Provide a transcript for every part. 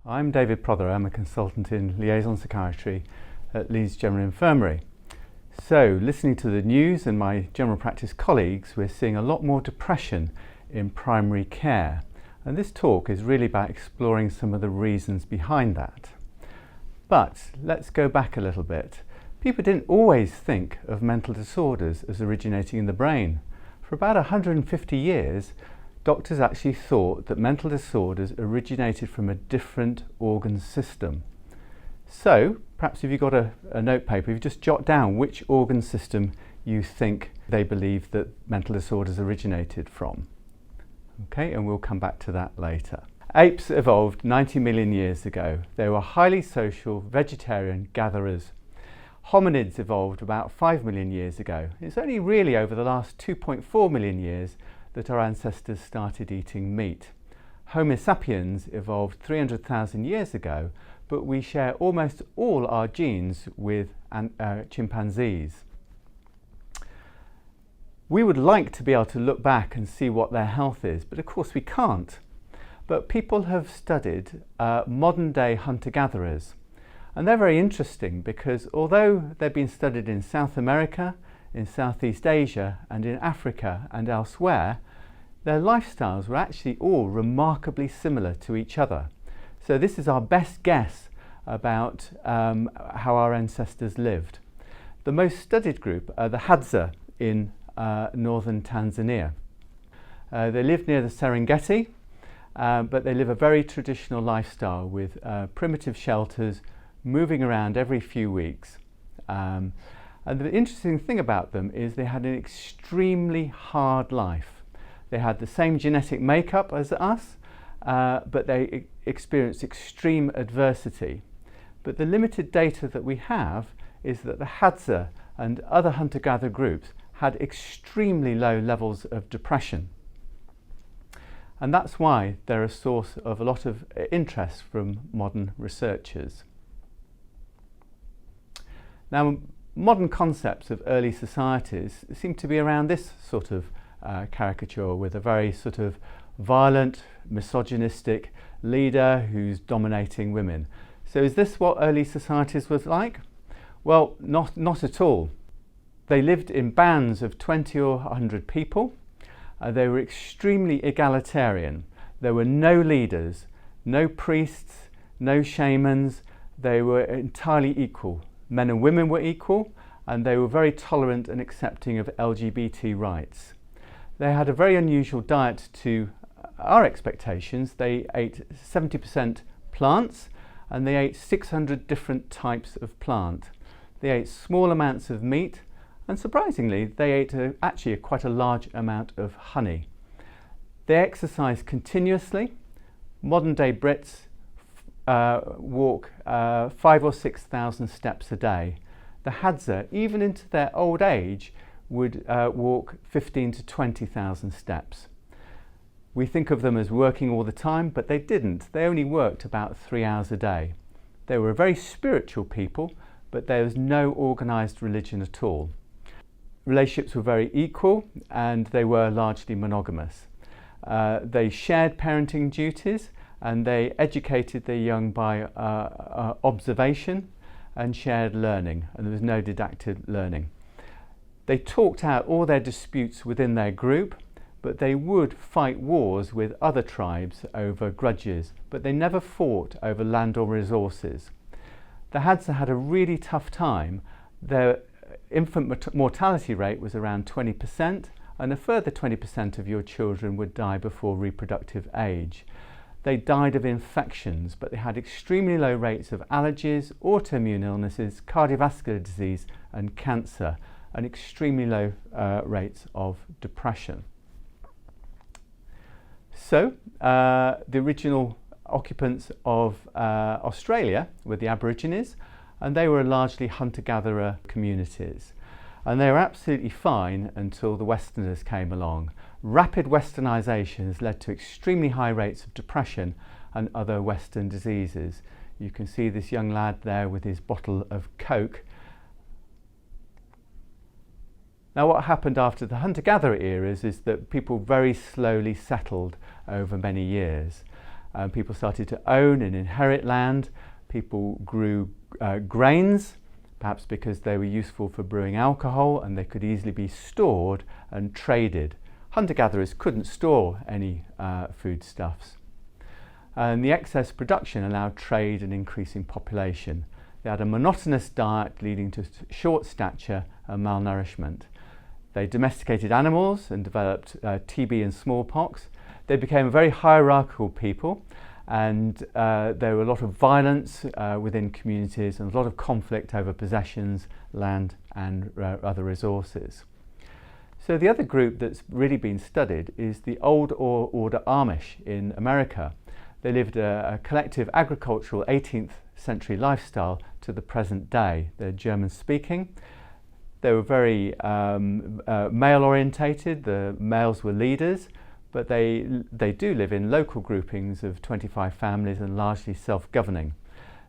I'm David Prothero. I'm a consultant in liaison psychiatry at Leeds General Infirmary. So, listening to the news and my general practice colleagues, we're seeing a lot more depression in primary care. And this talk is really about exploring some of the reasons behind that. But let's go back a little bit. People didn't always think of mental disorders as originating in the brain. For about 150 years, doctors actually thought that mental disorders originated from a different organ system. So, perhaps if you've got a notepaper, if you just jot down which organ system you think they believe that mental disorders originated from. Okay, and we'll come back to that later. Apes evolved 90 million years ago. They were highly social, vegetarian gatherers. Hominids evolved about 5 million years ago. It's only really over the last 2.4 million years that our ancestors started eating meat. Homo sapiens evolved 300,000 years ago, but we share almost all our genes with chimpanzees. We would like to be able to look back and see what their health is, but of course we can't. But people have studied modern day hunter-gatherers, and they're very interesting because although they've been studied in South America, in Southeast Asia and in Africa and elsewhere, their lifestyles were actually all remarkably similar to each other. So this is our best guess about how our ancestors lived. The most studied group are the Hadza in northern Tanzania. They live near the Serengeti, but they live a very traditional lifestyle with primitive shelters, moving around every few weeks. And the interesting thing about them is they had an extremely hard life. They had the same genetic makeup as us, but they experienced extreme adversity. But the limited data that we have is that the Hadza and other hunter-gatherer groups had extremely low levels of depression. And that's why they're a source of a lot of interest from modern researchers. Now, modern concepts of early societies seem to be around this sort of caricature, with a very sort of violent, misogynistic leader who's dominating women. So is this what early societies was like? Well, not at all. They lived in bands of 20 or 100 people. They were extremely egalitarian. There were no leaders, no priests, no shamans. They were entirely equal. Men and women were equal, and they were very tolerant and accepting of LGBT rights. They had a very unusual diet to our expectations. They ate 70% plants, and they ate 600 different types of plant. They ate small amounts of meat, and surprisingly, they ate actually quite a large amount of honey. They exercised continuously. Modern day Brits walk 5,000 or 6,000 steps a day. The Hadza, even into their old age, would walk 15,000 to 20,000 steps. We think of them as working all the time, but they didn't. They only worked about 3 hours a day. They were a very spiritual people, but there was no organised religion at all. Relationships were very equal, and they were largely monogamous. They shared parenting duties, and they educated their young by observation and shared learning, and there was no didactic learning. They talked out all their disputes within their group, but they would fight wars with other tribes over grudges, but they never fought over land or resources. The Hadza had a really tough time. Their infant mortality rate was around 20%, and a further 20% of your children would die before reproductive age. They died of infections, but they had extremely low rates of allergies, autoimmune illnesses, cardiovascular disease and cancer, and extremely low rates of depression. So the original occupants of Australia were the Aborigines, and they were largely hunter-gatherer communities. And they were absolutely fine until the Westerners came along. Rapid westernisation has led to extremely high rates of depression and other Western diseases. You can see this young lad there with his bottle of Coke. Now, what happened after the hunter-gatherer eras is that people very slowly settled over many years. People started to own and inherit land. People grew grains, perhaps because they were useful for brewing alcohol and they could easily be stored and traded. Hunter-gatherers couldn't store any foodstuffs. And the excess production allowed trade and increasing population. They had a monotonous diet leading to short stature and malnourishment. They domesticated animals and developed TB and smallpox. They became a very hierarchical people, and there were a lot of violence within communities and a lot of conflict over possessions, land and other resources. So the other group that's really been studied is the Old Order Amish in America. They lived a collective agricultural 18th century lifestyle to the present day. They're German speaking. They were very male orientated. The males were leaders, but they do live in local groupings of 25 families and largely self-governing.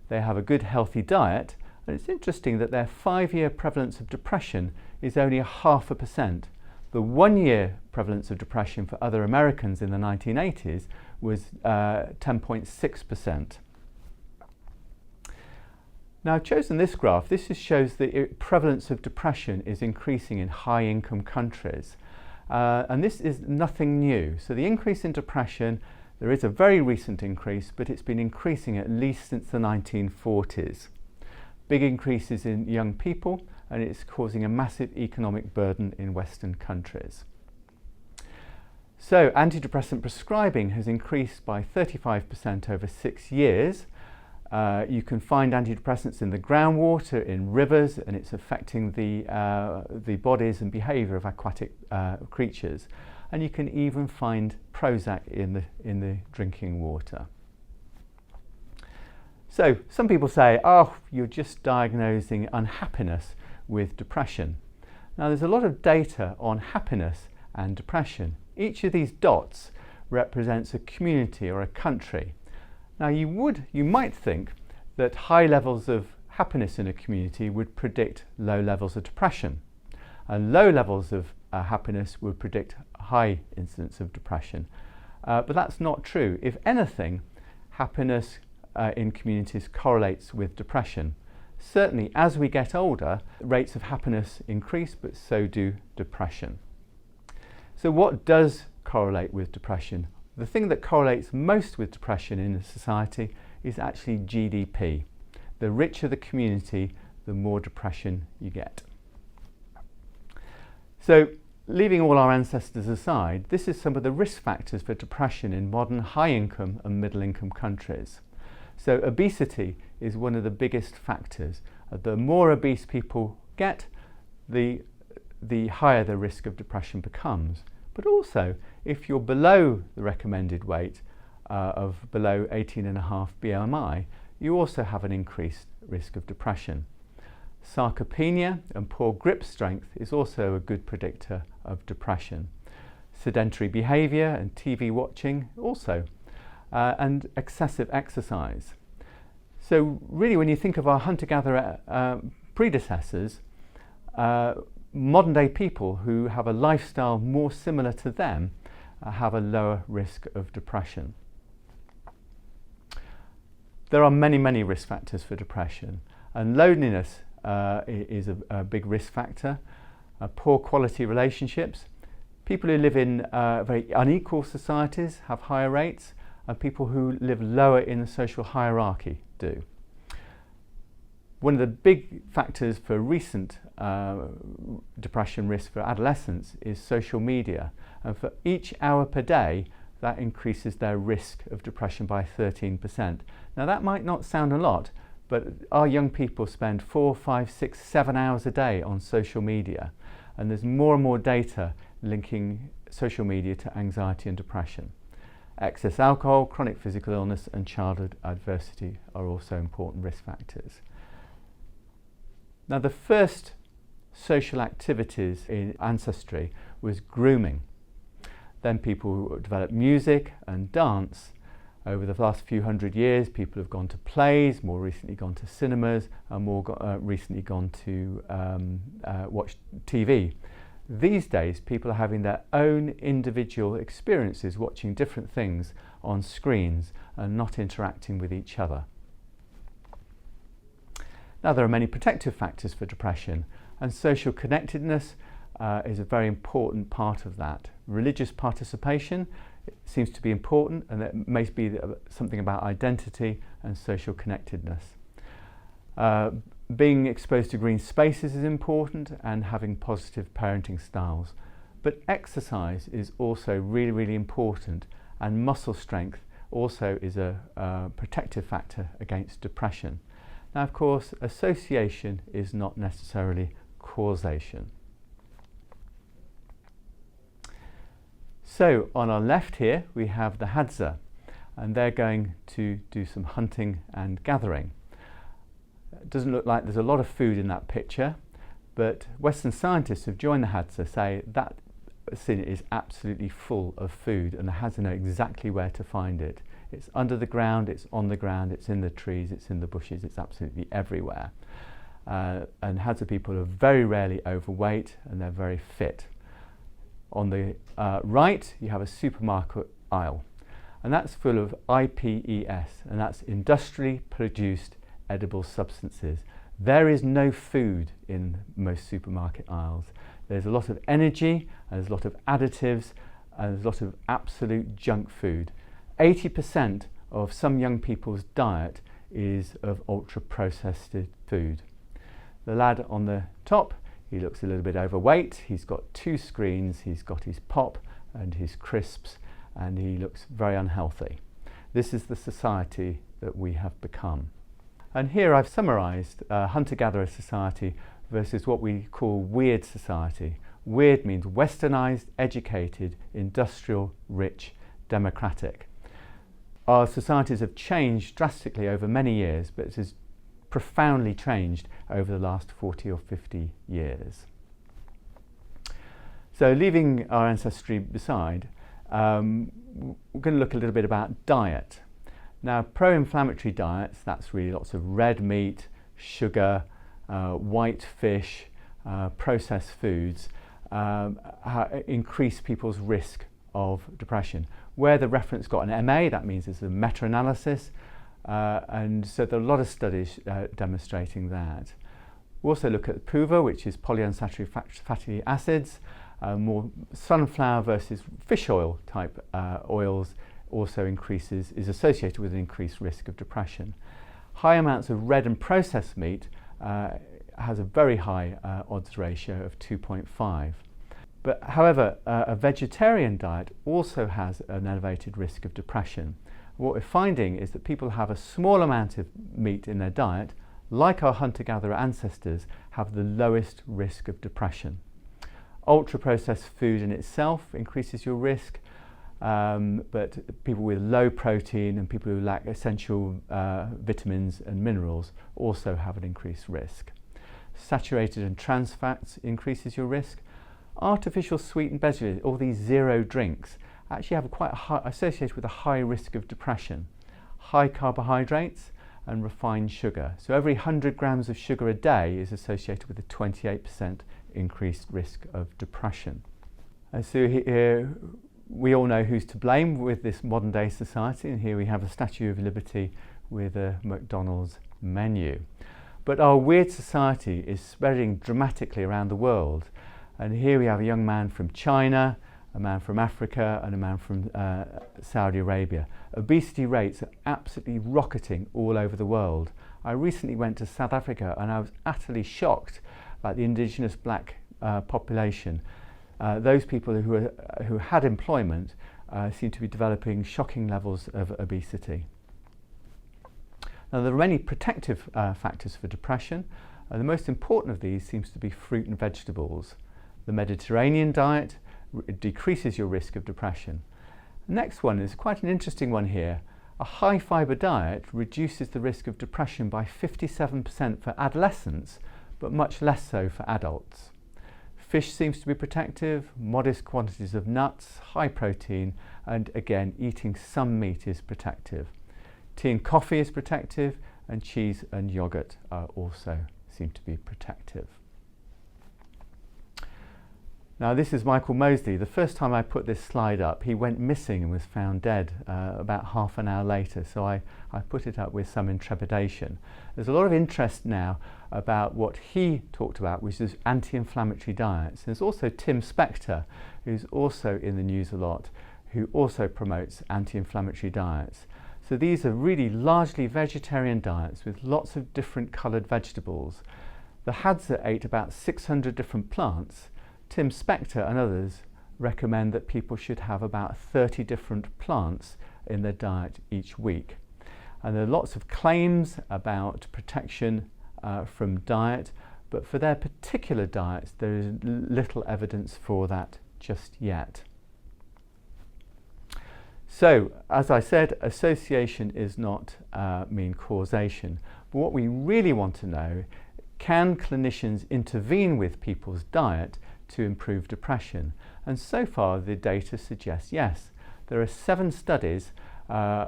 They have a good healthy diet, and it's interesting that their 5-year prevalence of depression is only 0.5%. The 1-year prevalence of depression for other Americans in the 1980s was 10.6%. Now I've chosen this graph. This just shows the prevalence of depression is increasing in high-income countries. And this is nothing new. So the increase in depression, there is a very recent increase, but it's been increasing at least since the 1940s. Big increases in young people, and it's causing a massive economic burden in Western countries. So antidepressant prescribing has increased by 35% over 6 years. You can find antidepressants in the groundwater, in rivers, and it's affecting the bodies and behaviour of aquatic creatures. And you can even find Prozac in the drinking water. So some people say, oh, you're just diagnosing unhappiness with depression. Now there's a lot of data on happiness and depression. Each of these dots represents a community or a country. Now you might think that high levels of happiness in a community would predict low levels of depression, and low levels of happiness would predict high incidence of depression. But that's not true. If anything, happiness in communities correlates with depression. Certainly as we get older, rates of happiness increase, but so do depression. So what does correlate with depression? The thing that correlates most with depression in a society is actually GDP. The richer the community, the more depression you get. So, leaving all our ancestors aside, this is some of the risk factors for depression in modern high-income and middle-income countries. So obesity is one of the biggest factors. The more obese people get, the higher the risk of depression becomes. But also, if you're below the recommended weight of below 18.5 BMI, you also have an increased risk of depression. Sarcopenia and poor grip strength is also a good predictor of depression. Sedentary behaviour and TV watching also, and excessive exercise. So really, when you think of our hunter-gatherer predecessors, modern day people who have a lifestyle more similar to them have a lower risk of depression. There are many, many risk factors for depression, and loneliness is a big risk factor. Poor quality relationships. People who live in very unequal societies have higher rates, and people who live lower in the social hierarchy do. One of the big factors for recent depression risk for adolescents is social media, and for each hour per day that increases their risk of depression by 13%. Now that might not sound a lot, but our young people spend 4, 5, 6, 7 hours a day on social media, and there's more and more data linking social media to anxiety and depression. Excess alcohol, chronic physical illness and childhood adversity are also important risk factors. Now the first social activities in ancestry was grooming. Then people developed music and dance. Over the last few hundred years, people have gone to plays, more recently gone to cinemas, and more recently gone to watch TV. These days, people are having their own individual experiences watching different things on screens and not interacting with each other. Now, there are many protective factors for depression, and social connectedness is a very important part of that. Religious participation seems to be important, and it may be something about identity and social connectedness. Being exposed to green spaces is important, and having positive parenting styles. But exercise is also really, really important, and muscle strength also is a protective factor against depression. Now, of course, association is not necessarily causation. So on our left here we have the Hadza, and they're going to do some hunting and gathering. It doesn't look like there's a lot of food in that picture, but Western scientists who've joined the Hadza say that scene is absolutely full of food, and the Hadza know exactly where to find it. It's under the ground, it's on the ground, it's in the trees, it's in the bushes, it's absolutely everywhere. And Hadza people are very rarely overweight, and they're very fit. On the right, you have a supermarket aisle, and that's full of IPES, and that's industrially produced edible substances. There is no food in most supermarket aisles. There's a lot of energy, and there's a lot of additives, and there's a lot of absolute junk food. 80% of some young people's diet is of ultra-processed food. The lad on the top, he looks a little bit overweight. He's got 2 screens. He's got his pop and his crisps, and he looks very unhealthy. This is the society that we have become. And here I've summarised hunter-gatherer society versus what we call weird society. Weird means westernised, educated, industrial, rich, democratic. Our societies have changed drastically over many years, but it has profoundly changed over the last 40 or 50 years. So leaving our ancestry beside, we're going to look a little bit about diet. Now, pro-inflammatory diets, that's really lots of red meat, sugar, white fish, processed foods, increase people's risk of depression. Where the reference got an MA, that means it's a meta-analysis, and so there are a lot of studies demonstrating that. We also look at PUVA, which is polyunsaturated fatty acids. More sunflower versus fish oil type oils also is associated with an increased risk of depression. High amounts of red and processed meat has a very high odds ratio of 2.5. But however, a vegetarian diet also has an elevated risk of depression. What we're finding is that people have a small amount of meat in their diet, like our hunter-gatherer ancestors, have the lowest risk of depression. Ultra-processed food in itself increases your risk, but people with low protein and people who lack essential vitamins and minerals also have an increased risk. Saturated and trans fats increases your risk. Artificial sweetened beverages, all these zero drinks, actually have associated with a high risk of depression. High carbohydrates and refined sugar. So every 100 grams of sugar a day is associated with a 28% increased risk of depression. And so here we all know who's to blame with this modern day society, and here we have a Statue of Liberty with a McDonald's menu. But our weird society is spreading dramatically around the world, and here we have a young man from China, a man from Africa, and a man from Saudi Arabia. Obesity rates are absolutely rocketing all over the world. I recently went to South Africa and I was utterly shocked about the indigenous black population. Those people who had employment seem to be developing shocking levels of obesity. Now, there are many protective factors for depression. The most important of these seems to be fruit and vegetables. The Mediterranean diet decreases your risk of depression. The next one is quite an interesting one here. A high fibre diet reduces the risk of depression by 57% for adolescents, but much less so for adults. Fish seems to be protective, modest quantities of nuts, high protein, and again, eating some meat is protective. Tea and coffee is protective, and cheese and yogurt also seem to be protective. Now this is Michael Mosley. The first time I put this slide up, he went missing and was found dead about half an hour later, so I put it up with some intrepidation. There's a lot of interest now about what he talked about, which is anti-inflammatory diets. There's also Tim Spector, who's also in the news a lot, who also promotes anti-inflammatory diets. So these are really largely vegetarian diets with lots of different coloured vegetables. The Hadza ate about 600 different plants. Tim Spector and others recommend that people should have about 30 different plants in their diet each week. And there are lots of claims about protection from diet, but for their particular diets there is little evidence for that just yet. So, as I said, association is not mean causation, but what we really want to know, can clinicians intervene with people's diet to improve depression? And so far the data suggests yes. There are 7 studies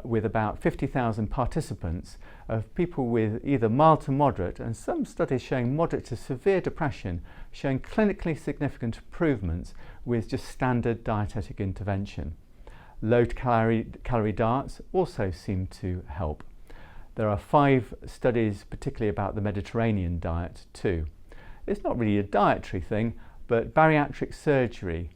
with about 50,000 participants of people with either mild to moderate, and some studies showing moderate to severe depression, showing clinically significant improvements with just standard dietetic intervention. Low calorie diets also seem to help. There are 5 studies particularly about the Mediterranean diet too. It's not really a dietary thing, but bariatric surgery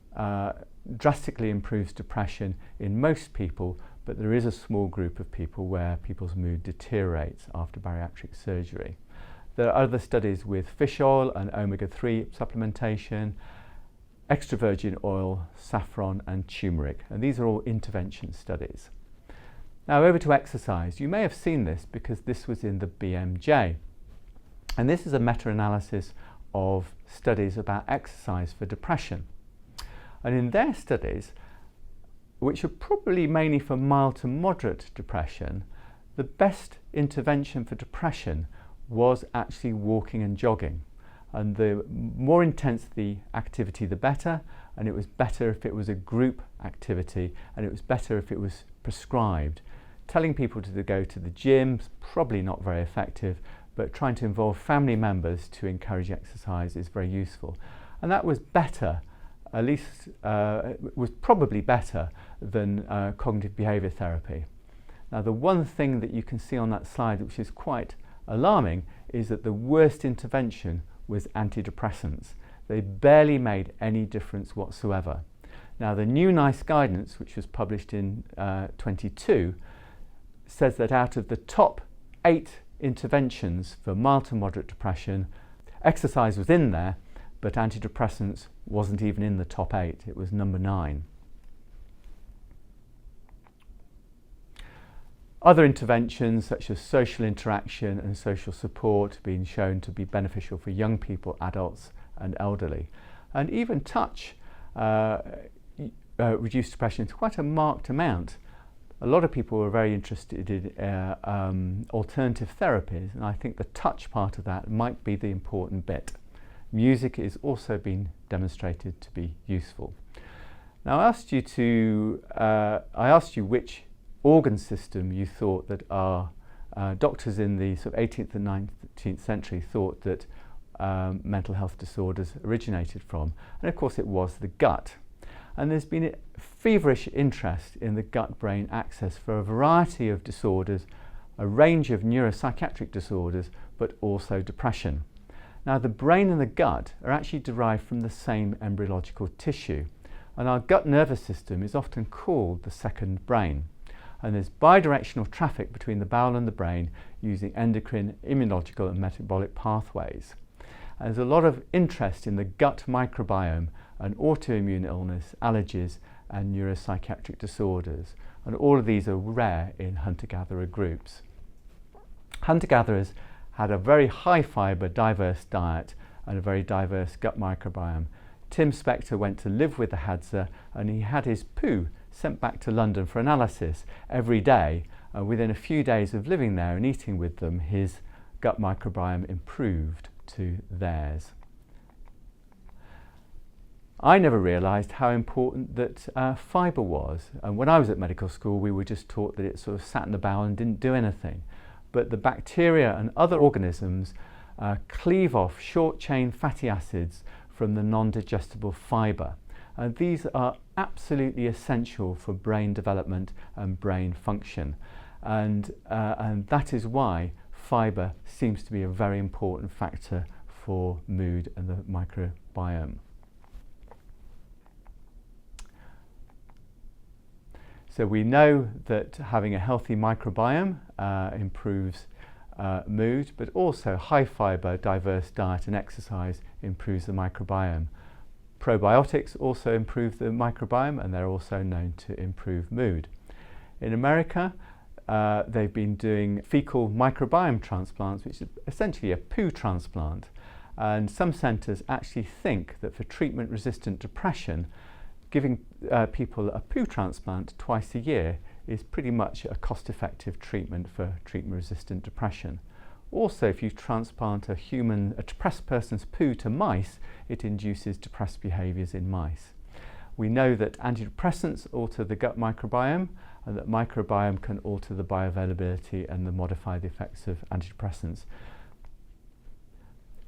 drastically improves depression in most people, but there is a small group of people where people's mood deteriorates after bariatric surgery. There are other studies with fish oil and omega-3 supplementation, extra virgin oil, saffron and turmeric, and these are all intervention studies. Now over to exercise. You may have seen this because this was in the BMJ, and this is a meta-analysis of studies about exercise for depression. And in their studies, which are probably mainly for mild to moderate depression, the best intervention for depression was actually walking and jogging. And the more intense the activity, the better, and it was better if it was a group activity, and it was better if it was prescribed. Telling people to go to the gym is probably not very effective, but trying to involve family members to encourage exercise is very useful. And that was better, at least was probably better than cognitive behaviour therapy. Now the one thing that you can see on that slide which is quite alarming is that the worst intervention was antidepressants. They barely made any difference whatsoever. Now the new NICE guidance, which was published in 22, says that out of the top 8 interventions for mild to moderate depression, exercise was in there, but antidepressants wasn't even in the top 8, it was number 9. Other interventions such as social interaction and social support have been shown to be beneficial for young people, adults and elderly. And even touch reduced depression to quite a marked amount. A lot of people were very interested in alternative therapies, and I think the touch part of that might be the important bit. Music is also been demonstrated to be useful. Now I asked you which organ system you thought that our doctors in the sort of 18th and 19th century thought that mental health disorders originated from, and of course it was the gut. And there's been a feverish interest in the gut-brain axis for a variety of disorders, a range of neuropsychiatric disorders, but also depression. Now the brain and the gut are actually derived from the same embryological tissue, and our gut nervous system is often called the second brain. And there's bidirectional traffic between the bowel and the brain using endocrine, immunological and metabolic pathways. And there's a lot of interest in the gut microbiome and autoimmune illness, allergies and neuropsychiatric disorders. And all of these are rare in hunter-gatherer groups. Hunter-gatherers had a very high fibre, diverse diet and a very diverse gut microbiome. Tim Spector went to live with the Hadza, and he had his poo sent back to London for analysis every day. Within a few days of living there and eating with them, his gut microbiome improved to theirs. I never realised how important that fibre was. And when I was at medical school, we were just taught that it sort of sat in the bowel and didn't do anything. But the bacteria and other organisms cleave off short-chain fatty acids from the non-digestible fibre. And these are absolutely essential for brain development and brain function. And that is why fibre seems to be a very important factor for mood and the microbiome. So we know that having a healthy microbiome improves mood, but also high fibre, diverse diet and exercise improves the microbiome. Probiotics also improve the microbiome, and they're also known to improve mood. In America, they've been doing fecal microbiome transplants, which is essentially a poo transplant. And some centres actually think that for treatment-resistant depression, giving people a poo transplant twice a year is pretty much a cost-effective treatment for treatment-resistant depression. Also, if you transplant a depressed person's poo to mice, it induces depressed behaviours in mice. We know that antidepressants alter the gut microbiome, and that microbiome can alter the bioavailability and modify the effects of antidepressants.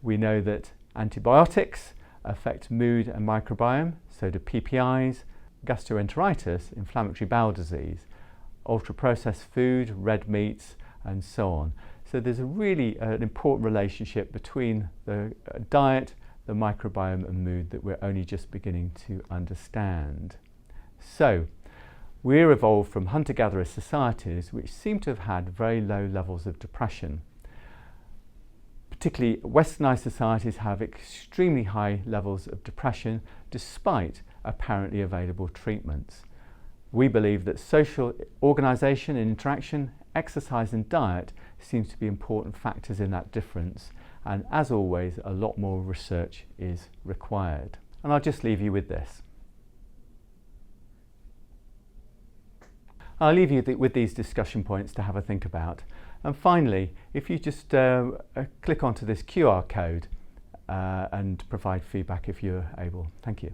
We know that antibiotics affect mood and microbiome, so do PPIs, gastroenteritis, inflammatory bowel disease, ultra-processed food, red meats, and so on. So there's an important relationship between the diet, the microbiome and mood that we're only just beginning to understand. So we're evolved from hunter-gatherer societies which seem to have had very low levels of depression. Particularly westernized societies have extremely high levels of depression despite apparently available treatments. We believe that social organisation and interaction, exercise and diet seems to be important factors in that difference, and as always a lot more research is required. And I'll just leave you with this. I'll leave you with these discussion points to have a think about. And finally, if you just click onto this QR code and provide feedback if you're able. Thank you.